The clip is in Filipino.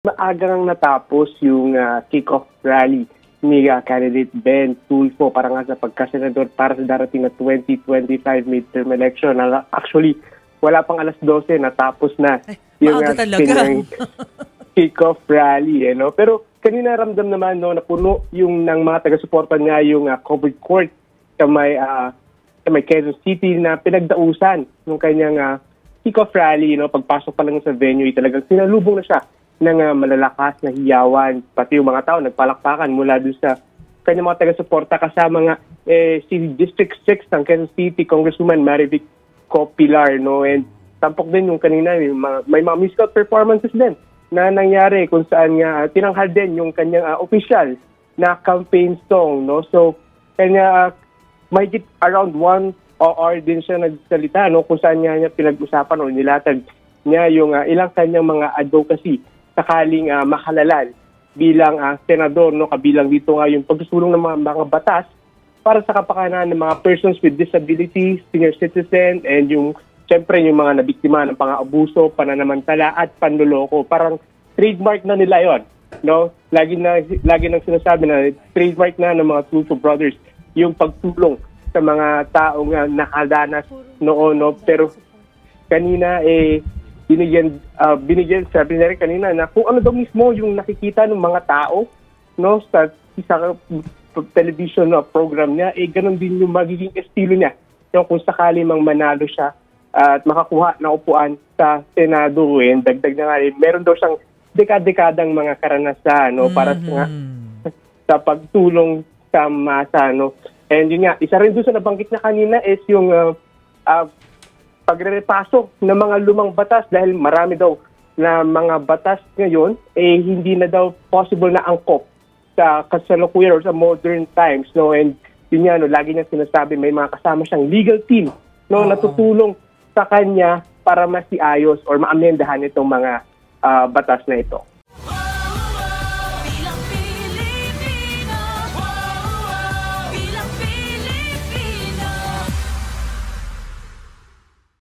Maagang natapos yung kick-off rally ni candidate Ben Tulfo para nga sa pagkasenador para sa darating na 2025 midterm election. Actually, wala pang alas 12, natapos na yung kick-off rally. No? Pero kanina ramdam naman no, na puno yung ng mga taga-suporta nga yung covered court sa may Quezon City na pinagdausan ng kanyang kick-off rally. No? Pagpasok pa lang sa venue, talagang sinalubong na siya ng malalakas na hiyawan. Pati yung mga tao nagpalakpakan mula doon sa kanyang mga taga-suporta kasama nga si District 6 ng Quezon City, Congresswoman Marivic Copilar. No? And tampok din yung kanina, may mga musical performances din na nangyari kung saan nga tinanghal din yung kanyang official na campaign song. No? So, kanya mahigit around 1 hour din siya nagsalita, no? Kung saan niya pinag-usapan o nilatag niya yung ilang kanyang mga advocacy sakaling makalalan bilang senador, no, kabilang dito nga yung pagsusulong ng mga batas para sa kapakanan ng mga persons with disabilities, senior citizen, and yung siyempre yung mga nabiktima ng pang-aabuso, pananamantala at panloloko. Parang trademark na nila yon, no? Lagi nang sinasabi na trademark na ng mga Tulfo brothers yung pagtulong sa mga taong nakadanas noon, no? Pero kanina binigyan sabi na rin kanina na kung ano daw mismo yung nakikita ng mga tao, no, sa television program niya, ganun din yung magiging estilo niya. Yung kung sakali mang manalo siya at makakuha ng upuan sa Senado, dagdag na nga meron daw siyang dekadang mga karanasan, no, para sa pagtulong sa masa, no. And yun nga, isa rin doon sa nabanggit na kanina is yung pagre-repaso ng mga lumang batas dahil marami daw na mga batas ngayon hindi na daw possible na angkop sa kasalukuyan or sa modern times, no. And yun nga, no, lagi niya sinasabi may mga kasama siyang legal team, no, natutulong sa kanya para masiayos or maamendahan itong mga batas na ito.